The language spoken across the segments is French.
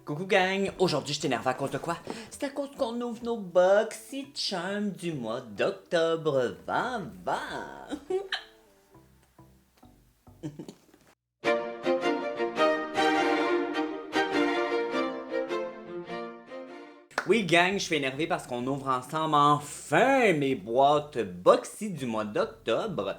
Coucou gang, aujourd'hui je t'énerve à cause de quoi? C'est à cause qu'on ouvre nos BoxyCharm du mois d'octobre. Va! Oui gang, je suis énervé parce qu'on ouvre ensemble enfin mes boîtes Boxy du mois d'octobre.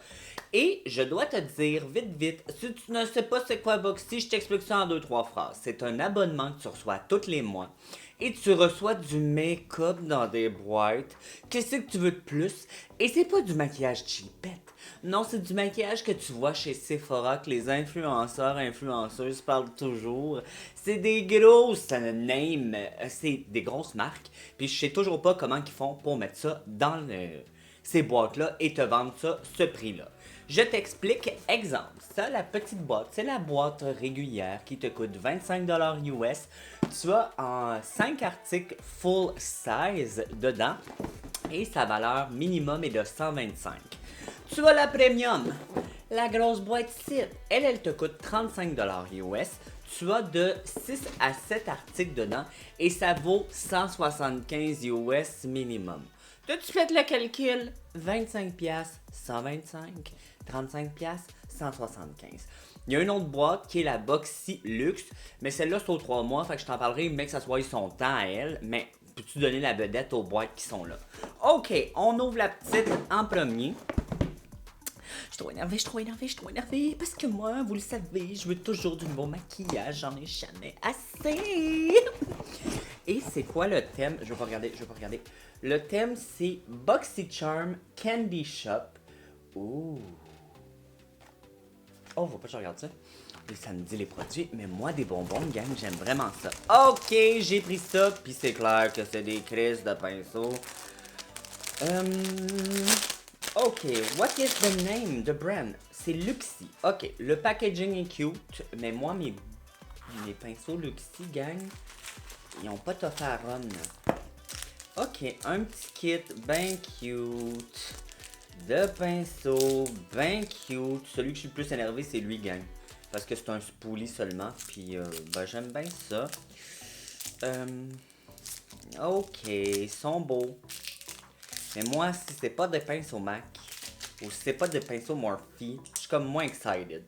Et je dois te dire vite vite, si tu ne sais pas c'est quoi Boxy, je t'explique ça en deux trois phrases. C'est un abonnement que tu reçois tous les mois. Et tu reçois du make-up dans des boîtes. Qu'est-ce que tu veux de plus? Et c'est pas du maquillage cheapette. Non, c'est du maquillage que tu vois chez Sephora, que les influenceurs, influenceuses parlent toujours. C'est des grosses names, c'est des grosses marques. Puis je sais toujours pas comment ils font pour mettre ça dans ces boîtes-là et te vendre ça ce prix-là. Je t'explique, exemple, ça, la petite boîte, c'est la boîte régulière qui te coûte 25$ US. Tu as en 5 articles full size dedans et sa valeur minimum est de 125. Tu as la premium, la grosse boîte ici. Elle te coûte 35$ US. Tu as de 6 à 7 articles dedans et ça vaut 175 US minimum. T'as-tu fait le calcul? 25$, 125, 35$, 175. Il y a une autre boîte qui est la Boxy Luxe, mais celle-là c'est aux 3 mois, fait que je t'en parlerai, mais que ça soit son temps à elle, mais peux-tu donner la vedette aux boîtes qui sont là? Ok, on ouvre la petite en premier. Je suis trop énervée, parce que moi, vous le savez, je veux toujours du nouveau maquillage, j'en ai jamais assez. Et c'est quoi le thème? Je vais pas regarder. Le thème, c'est BoxyCharm Candy Shop. Ouh. Oh, faut pas que je regarde ça. Et ça me dit les produits, mais moi, des bonbons, gang, j'aime vraiment ça. Ok, j'ai pris ça, puis c'est clair que c'est des crises de pinceau. Ok, what is the name, the brand? C'est Luxy. Ok, le packaging est cute, mais moi, mes pinceaux Luxy, gang, ils ont pas toffé à run. Ok, un petit kit ben cute. De pinceaux ben cute. Celui que je suis le plus énervé, c'est lui, gang. Parce que c'est un spoolie seulement. Puis, ben, j'aime bien ça. Ok, ils sont beaux. Mais moi, si c'est pas de pinceau Mac, ou si c'est pas de pinceau Morphe, je suis comme moins excited.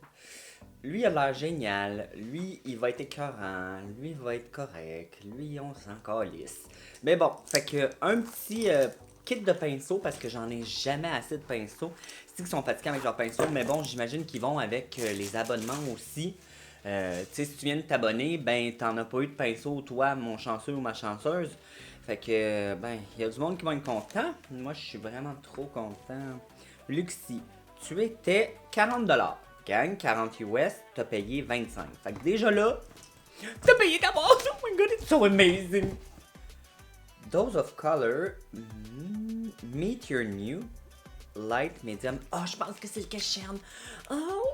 Lui, il a l'air génial. Lui, il va être écœurant. Lui, il va être correct. Lui, on s'en calisse. Mais bon, fait que un petit kit de pinceaux, parce que j'en ai jamais assez de pinceaux. C'est qu'ils sont fatigués avec leurs pinceaux, mais bon, j'imagine qu'ils vont avec les abonnements aussi. Tu sais, si tu viens de t'abonner, ben, t'en as pas eu de pinceau, toi, mon chanceux ou ma chanceuse. Fait que, ben, il y a du monde qui va être content. Moi, je suis vraiment trop content. Luxy, tu étais 40$. Gang, 40 US, t'as payé 25. Fait que déjà là, t'as payé d'abord. Oh my god, it's so amazing. Dose of color, meet your new, light, medium. Oh, je pense que c'est le cacherne. Oh,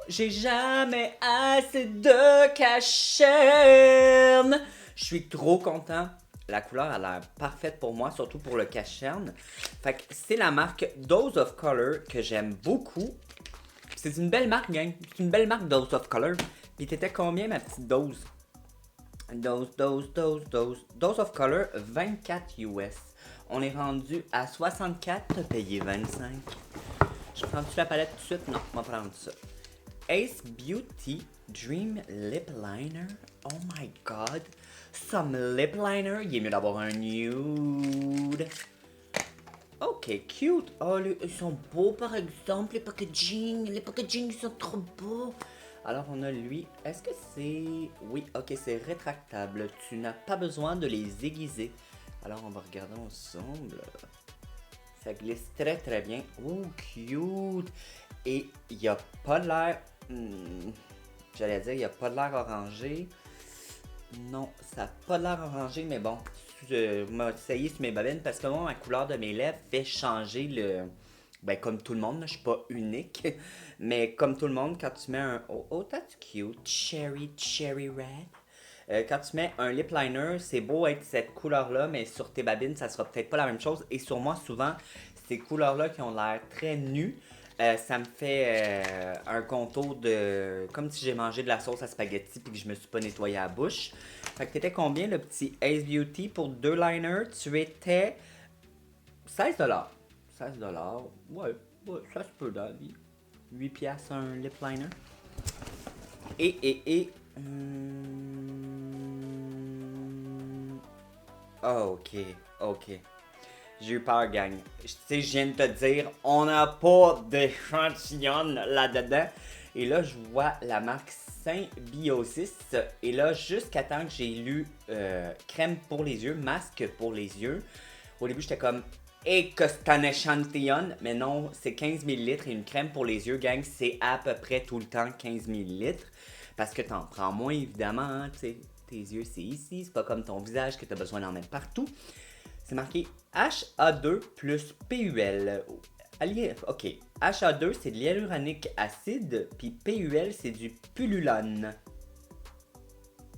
j'ai jamais assez de cacherne. Je suis trop content. La couleur a l'air parfaite pour moi, surtout pour le cacherne. Fait que c'est la marque Dose of Color que j'aime beaucoup. C'est une belle marque, gang. C'est une belle marque Dose of Color. Puis t'étais combien, ma petite dose? Dose of Color, 24 US. On est rendu à 64, t'as payé 25. Je prends-tu la palette tout de suite? Non, on va prendre ça. Ace Beauty Dream Lip Liner. Oh my god. Some lip liner. Il est mieux d'avoir un nude. Ok, cute. Oh, ils sont beaux par exemple, les packaging. Les packaging sont trop beaux. Alors, on a lui. Est-ce que c'est... Oui, ok, c'est rétractable. Tu n'as pas besoin de les aiguiser. Alors, on va regarder ensemble. Ça glisse très très bien. Oh, cute. Et il n'y a pas l'air... j'allais dire, il n'y a pas l'air orangé. Non, ça n'a pas l'air orangé, mais bon. Je vais essayer sur mes babines parce que moi, la couleur de mes lèvres fait changer le... Ben, comme tout le monde, là, je suis pas unique. Mais comme tout le monde, quand tu mets un... Oh, oh that's cute. Cherry red. Quand tu mets un lip liner, c'est beau être cette couleur-là, mais sur tes babines, ça sera peut-être pas la même chose. Et sur moi, souvent, ces couleurs-là qui ont l'air très nues, Ça me fait un contour de... Comme si j'ai mangé de la sauce à spaghetti puis que je me suis pas nettoyé la bouche. Fait que t'étais combien le petit Ace Beauty pour 2 liners? Tu étais 16$. 16$. Ouais, ça se peut dans la vie. 8$ un lip liner. Et... Oh, ok. J'ai eu peur, gang. Tu sais, je viens de te dire, on n'a pas d'échantillon là-dedans. Et là, je vois la marque Symbiosis. Et là, jusqu'à temps que j'ai lu crème pour les yeux, masque pour les yeux. Au début, j'étais comme, et que c'est un échantillon. Mais non, c'est 15 ml et une crème pour les yeux, gang, c'est à peu près tout le temps 15 ml. Parce que t'en prends moins, évidemment, hein, tu sais. Tes yeux, c'est ici. C'est pas comme ton visage que t'as besoin d'en mettre partout. C'est marqué HA2 plus PUL. Ok. HA2, c'est de l'hyaluronique acide. Puis PUL, c'est du pululone.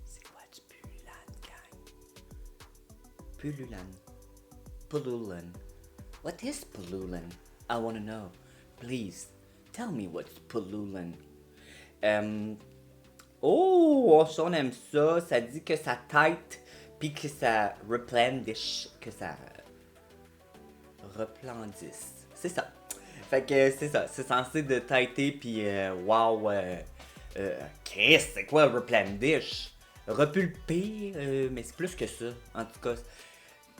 C'est quoi du pululone, gang? Pululone. What is pululone? I wanna know. Please, tell me what's pululone. Oh, ça, on aime ça. Ça dit que ça tête, puis que ça replenish, que ça replendisse. C'est ça. Fait que c'est ça. C'est censé de têter, puis wow. Chris, c'est quoi replenish? Repulper, mais c'est plus que ça. En tout cas,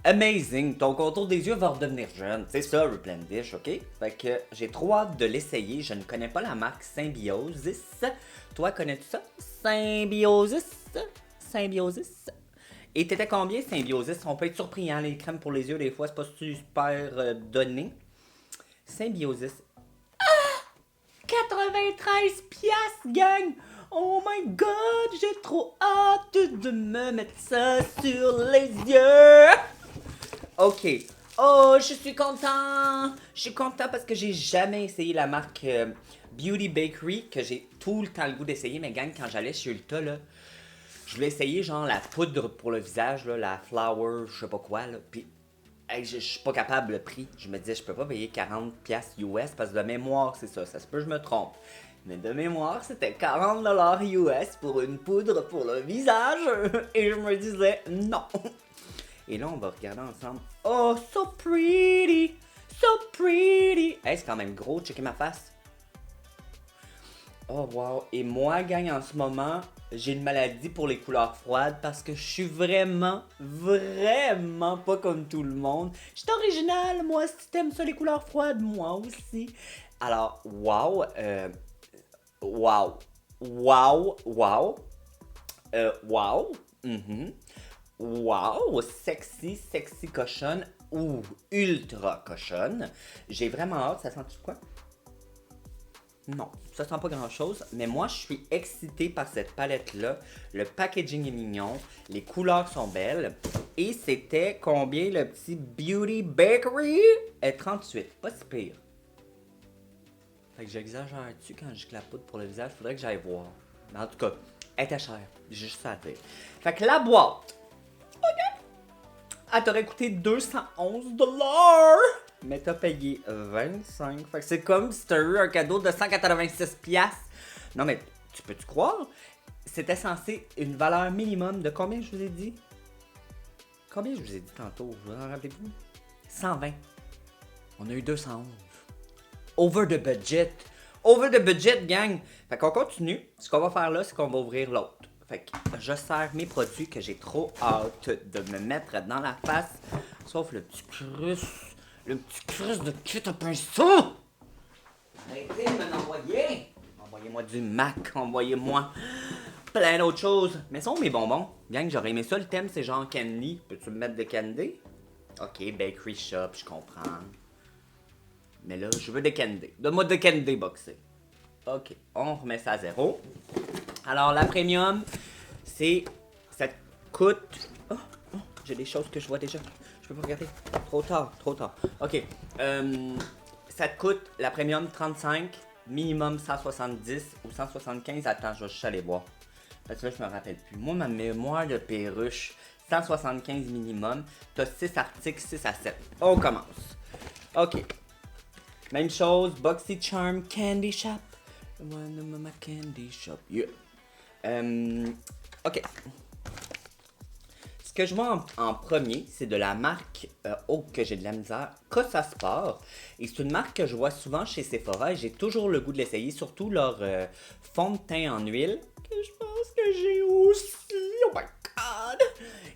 amazing. Ton contour des yeux va redevenir jeune. C'est ça, replenish, ok? Fait que j'ai trop hâte de l'essayer. Je ne connais pas la marque Symbiosis. Toi, connais-tu ça? Symbiosis. Et t'étais combien, Symbiosis? On peut être surpris, hein? Les crèmes pour les yeux, des fois, c'est pas super donné. Symbiosis. 93 piastres, gang! Oh my god, j'ai trop hâte de me mettre ça sur les yeux! Ok. Oh, je suis content! Je suis content parce que j'ai jamais essayé la marque Beauty Bakery, que j'ai tout le temps le goût d'essayer, mais gang, quand j'allais chez Ulta, là, je voulais essayer genre la poudre pour le visage, là, la flower, je sais pas quoi, là, pis hey, je suis pas capable le prix. Je me disais, je peux pas payer 40$ US parce que de mémoire, c'est ça. Ça se peut, je me trompe. Mais de mémoire, c'était 40$ US pour une poudre pour le visage. Et je me disais, non. Et là, on va regarder ensemble. Oh, so pretty! So pretty! Hey, c'est quand même gros, checker ma face. Oh, wow. Et moi, gang, en ce moment, j'ai une maladie pour les couleurs froides parce que je suis vraiment pas comme tout le monde. Je suis original, moi, si t'aimes ça, les couleurs froides, moi aussi. Alors, wow. Wow. Wow, sexy cochonne ou ultra cochonne. J'ai vraiment hâte, ça sent-tu quoi? Non, ça sent pas grand chose, mais moi je suis excitée par cette palette-là. Le packaging est mignon, les couleurs sont belles. Et c'était combien le petit Beauty Bakery? 38, pas si pire. Fait que j'exagère-tu quand je la poudre pour le visage? Faudrait que j'aille voir. Mais en tout cas, elle était chère, j'ai juste ça à dire. Fait que la boîte, elle t'aurait coûté 211$. Mais t'as payé 25. Fait que c'est comme si t'as eu un cadeau de 186$. Non mais, tu peux-tu croire? C'était censé une valeur minimum de combien je vous ai dit? Combien je vous ai dit tantôt? Vous en rappelez-vous? 120. On a eu 211. Over the budget. Over the budget, gang. Fait qu'on continue. Ce qu'on va faire là, c'est qu'on va ouvrir l'autre. Fait que je sers mes produits que j'ai trop hâte de me mettre dans la face. Sauf le petit crus. Le petit crus de ketchup un saut! Arrêtez de m'en envoyer! Envoyez-moi du Mac, envoyez-moi plein d'autres choses. Mais sont mes bonbons. Bien que j'aurais aimé ça, le thème c'est genre candy. Peux-tu me mettre de candy? Ok, bakery shop, je comprends. Mais là, je veux des candy. Donne-moi de candy boxé. Ok, on remet ça à 0. Alors, la premium, c'est... Ça coûte... Oh, j'ai des choses que je vois déjà. Je peux pas regarder. Trop tard. Ok. Ça te coûte la premium 35, minimum 170 ou 175. Attends, je vais juste aller voir. Parce que là, je me rappelle plus. Moi, ma mémoire de perruche, 175 minimum. T'as 6 articles, 6 à 7. On commence. Ok. Même chose, BoxyCharm Candy Shop. My candy shop. Yeah. Ok. Ce que je vois en premier, c'est de la marque, que j'ai de la misère, Cosa Sport. Et c'est une marque que je vois souvent chez Sephora et j'ai toujours le goût de l'essayer, surtout leur fond de teint en huile, que je pense que j'ai aussi. Oh my god!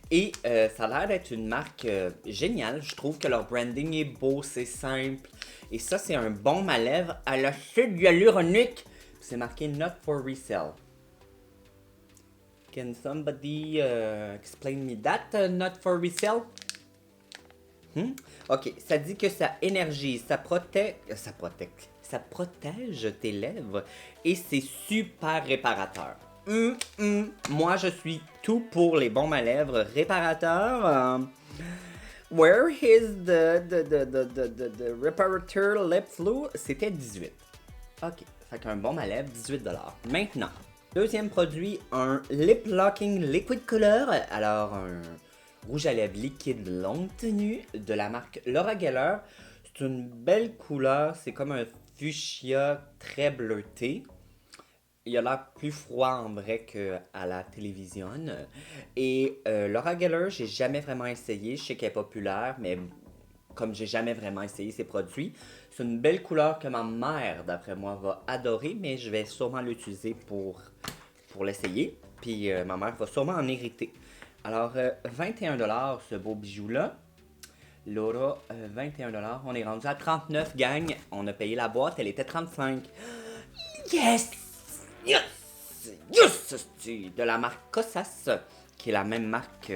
Et ça a l'air d'être une marque géniale. Je trouve que leur branding est beau, c'est simple. Et ça, c'est un baume à lèvres à l'acide hyaluronique. C'est marqué Not for Resale. Can somebody explain me that? Not for resale? Ok, ça dit que ça énergise, ça protège tes lèvres et c'est super réparateur. Moi, je suis tout pour les baumes à lèvres réparateurs. Where is the reparateur lip fluid? C'était 18. Ok, fait qu'un baume à lèvres, 18$. Maintenant, deuxième produit, un Lip Locking Liquid Color. Alors, un rouge à lèvres liquide longue tenue de la marque Laura Geller. C'est une belle couleur, c'est comme un fuchsia très bleuté. Il a l'air plus froid en vrai qu'à la télévision. Et Laura Geller, j'ai jamais vraiment essayé. Je sais qu'elle est populaire, mais comme j'ai jamais vraiment essayé ses produits, c'est une belle couleur que ma mère, d'après moi, va adorer, mais je vais sûrement l'utiliser pour l'essayer. Puis ma mère va sûrement en hériter. Alors, 21$ ce beau bijou-là. Laura, 21$. On est rendu à 39, gang. On a payé la boîte, elle était 35. Yes! Yes! Yes! De la marque Cosas, qui est la même marque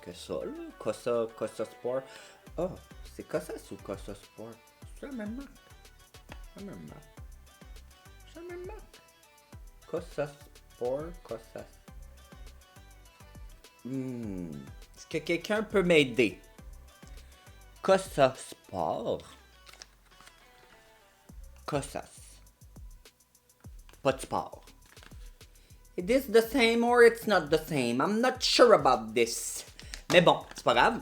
que ça, là. Cosa Sport. Oh, c'est Cosas ou Cosa Sport? C'est la même marque. C'est la même marque. C'est la même marque. Cosa Sport, Cosas. Est-ce que quelqu'un peut m'aider? Cosa Sport. Cosas. Pas de sport. It is the same or it's not the same. I'm not sure about this. Mais bon, c'est pas grave.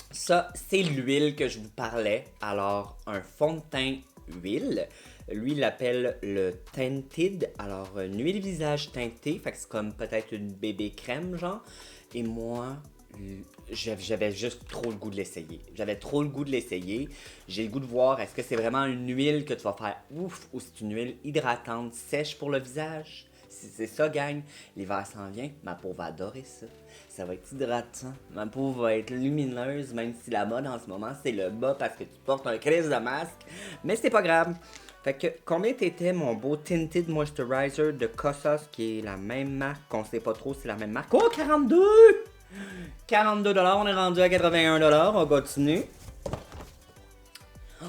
Ça, c'est l'huile que je vous parlais. Alors, un fond de teint huile. Lui, il l'appelle le Tinted. Alors, une huile visage teintée. Fait que c'est comme peut-être une bébé crème, genre. Et moi, j'avais juste trop le goût de l'essayer. J'avais trop le goût de l'essayer. J'ai le goût de voir est-ce que c'est vraiment une huile que tu vas faire ouf ou c'est une huile hydratante, sèche pour le visage. Si c'est ça, gang, l'hiver s'en vient, ma peau va adorer ça. Ça va être hydratant. Ma peau va être lumineuse, même si la mode en ce moment, c'est le bas parce que tu portes un crise de masque. Mais c'est pas grave. Fait que, combien t'étais mon beau Tinted Moisturizer de Cosas, qui est la même marque, qu'on sait pas trop si c'est la même marque. Oh, 42! 42$, on est rendu à 81$, on continue. Oh,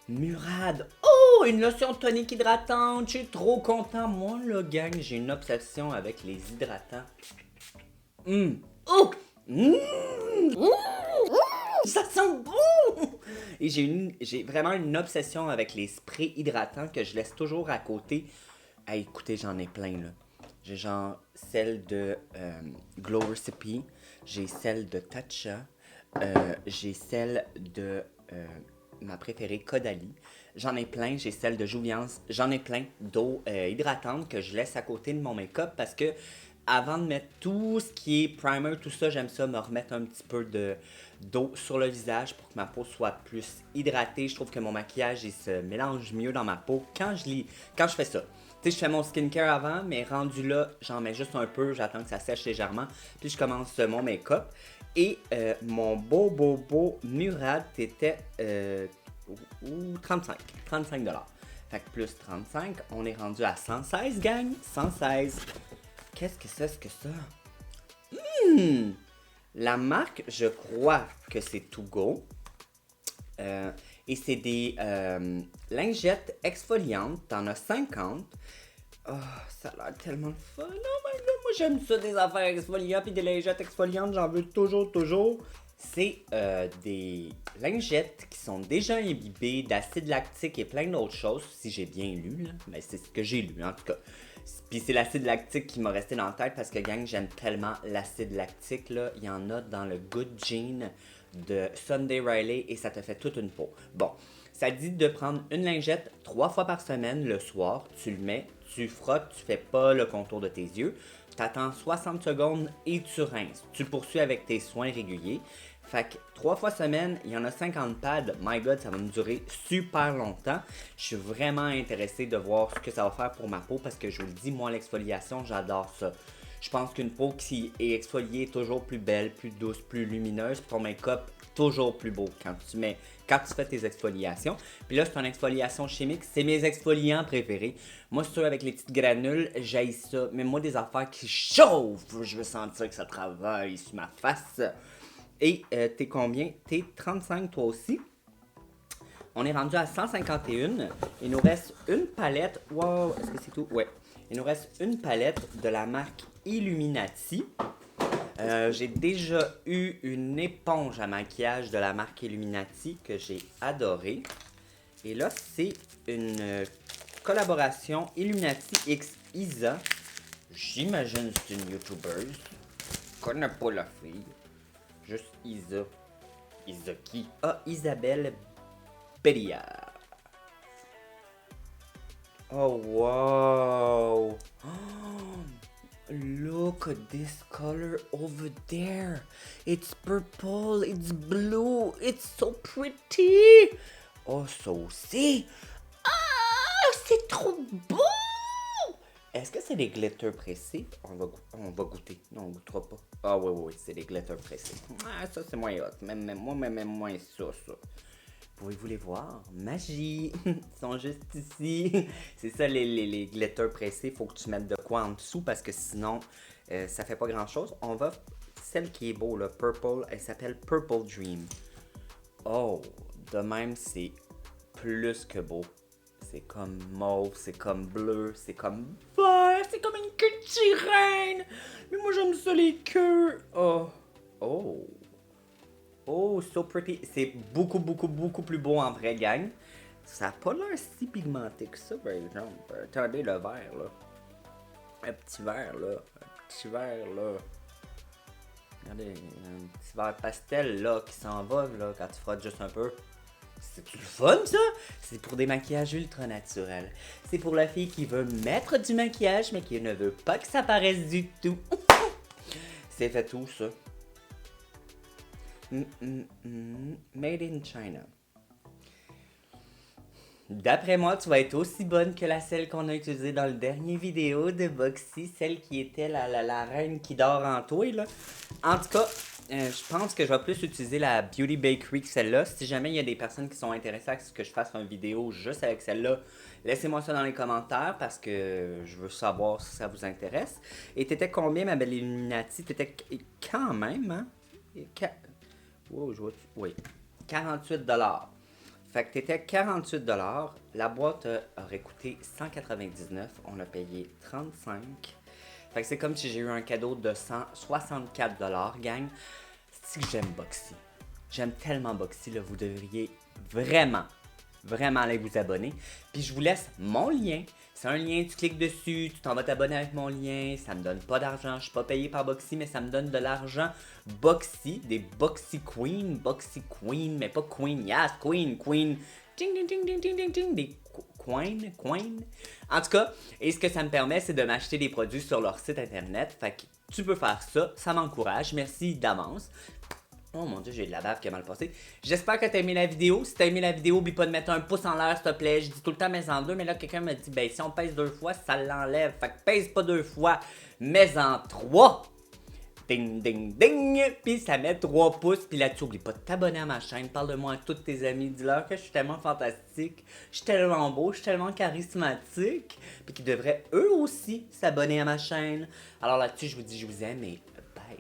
Murad. Oh, une lotion tonique hydratante, je suis trop content. Moi, là, gang, j'ai une obsession avec les hydratants. Oh! Ça sent bon! Et j'ai vraiment une obsession avec les sprays hydratants que je laisse toujours à côté. Hey, écoutez, j'en ai plein, là. J'ai genre celle de Glow Recipe, j'ai celle de Tatcha, j'ai celle de ma préférée Caudalie. J'en ai plein, j'ai celle de Jouviance, j'en ai plein d'eau hydratante que je laisse à côté de mon make-up parce que avant de mettre tout ce qui est primer, tout ça, j'aime ça me remettre un petit peu d'eau sur le visage pour que ma peau soit plus hydratée. Je trouve que mon maquillage il se mélange mieux dans ma peau quand je fais ça. Tu sais, je fais mon skincare avant, mais rendu là, j'en mets juste un peu, j'attends que ça sèche légèrement, puis je commence mon make-up. Et mon beau Murad était 35$. Fait que plus 35, on est rendu à 116, gang. 116. Qu'est-ce que c'est que ça? La marque, je crois que c'est To Go. Et c'est des lingettes exfoliantes. T'en as 50. Oh, ça a l'air tellement fun. Oh my god, moi j'aime ça, des affaires exfoliantes et des lingettes exfoliantes. J'en veux toujours. C'est des lingettes qui sont déjà imbibées d'acide lactique et plein d'autres choses, si j'ai bien lu, là. Mais c'est ce que j'ai lu, en tout cas. Puis c'est l'acide lactique qui m'a resté dans la tête parce que, gang, j'aime tellement l'acide lactique, là. Il y en a dans le Good Jean de Sunday Riley et ça te fait toute une peau. Bon, Ça dit de prendre une lingette 3 fois par semaine le soir. Tu le mets, tu frottes, tu fais pas le contour de tes yeux. Tu attends 60 secondes et tu rinces. Tu poursuis avec tes soins réguliers. Fait que 3 fois semaine, il y en a 50 pads. My God, ça va me durer super longtemps. Je suis vraiment intéressé de voir ce que ça va faire pour ma peau parce que je vous le dis, moi, l'exfoliation, j'adore ça. Je pense qu'une peau qui est exfoliée est toujours plus belle, plus douce, plus lumineuse. Puis ton make-up, toujours plus beau quand tu fais tes exfoliations. Puis là, c'est une exfoliation chimique. C'est mes exfoliants préférés. Moi, ceux avec les petites granules, j'haïs ça. Mais moi, des affaires qui chauffent, je veux sentir que ça travaille sur ma face. Et t'es combien? T'es 35 toi aussi. On est rendu à 151. Il nous reste une palette. Wow, est-ce que c'est tout? Ouais. Il nous reste une palette de la marque Illuminati. J'ai déjà eu une éponge à maquillage de la marque Illuminati que j'ai adorée. Et là, c'est une collaboration Illuminati X Isa. J'imagine que c'est une YouTuber. Je connais pas la fille. Juste Isa. Isa qui? Ah, Isabelle Béliard. Oh, wow. Oh, look at this color over there. It's purple, it's blue, it's so pretty. Oh, ça aussi. Ah, c'est trop beau. Est-ce que c'est des glitters pressés? On va goûter. Non, on goûtera pas. Ah oui, c'est des glitters pressés. Ah, ça c'est moins hot. Même moins ça. Pouvez-vous les voir? Magie! Ils sont juste ici. C'est ça, les glitters pressés. Faut que tu mettes de quoi en dessous parce que sinon, ça fait pas grand-chose. On va... Celle qui est beau, là, Purple, elle s'appelle Purple Dream. Oh! De même, c'est plus que beau. C'est comme mauve, c'est comme bleu, c'est comme vert, c'est comme une queue de sirène! Mais moi, j'aime ça, les queues! Oh, so pretty. C'est beaucoup plus beau en vrai, gang. Ça n'a pas l'air si pigmenté que ça, par exemple. Attendez le vert, là. Un petit vert, là. Regardez, un petit vert pastel, là, qui s'en va, là, quand tu frottes juste un peu. C'est le fun, ça? C'est pour des maquillages ultra naturels. C'est pour la fille qui veut mettre du maquillage, mais qui ne veut pas que ça paraisse du tout. C'est fait tout, ça. Made in China. D'après moi, tu vas être aussi bonne que celle qu'on a utilisée dans le dernier vidéo de Boxy, celle qui était la reine qui dort en toi, là. En tout cas, je pense que je vais plus utiliser la Beauty Bakery que celle-là. Si jamais il y a des personnes qui sont intéressées à ce que je fasse une vidéo juste avec celle-là, laissez-moi ça dans les commentaires parce que je veux savoir si ça vous intéresse. Et t'étais combien, ma belle Illuminati? T'étais quand même, hein? Wow, oui, 48$. Fait que t'étais 48$. La boîte aurait coûté 199$. On a payé 35$. Fait que c'est comme si j'ai eu un cadeau de 164$, gang. C'est que j'aime Boxy. J'aime tellement Boxy, là. Vous devriez vraiment aller vous abonner. Puis je vous laisse mon lien. C'est un lien, tu cliques dessus, tu t'en vas t'abonner avec mon lien. Ça me donne pas d'argent, je suis pas payé par Boxy, mais ça me donne de l'argent. Boxy, des Boxy Queen, mais pas Queen, yes, Queen. Ding, ding, ding, ding, ding, ding, ding, des Queen. En tout cas, et ce que ça me permet, c'est de m'acheter des produits sur leur site internet. Fait que tu peux faire ça, ça m'encourage. Merci d'avance. Oh mon dieu, j'ai de la bave qui a mal passé. J'espère que t'as aimé la vidéo. Si t'as aimé la vidéo, oublie pas de mettre un pouce en l'air, s'il te plaît. Je dis tout le temps mets en deux, mais là, quelqu'un me dit, ben si on pèse 2 fois, ça l'enlève. Fait que pèse pas 2 fois, mets en 3. Ding, ding, ding. Puis ça met 3 pouces. Puis là-dessus, oublie pas de t'abonner à ma chaîne. Parle de moi à tous tes amis. Dis-leur que je suis tellement fantastique. Je suis tellement beau. Je suis tellement charismatique. Puis qu'ils devraient eux aussi s'abonner à ma chaîne. Alors là-dessus, je vous dis, je vous aime et bye.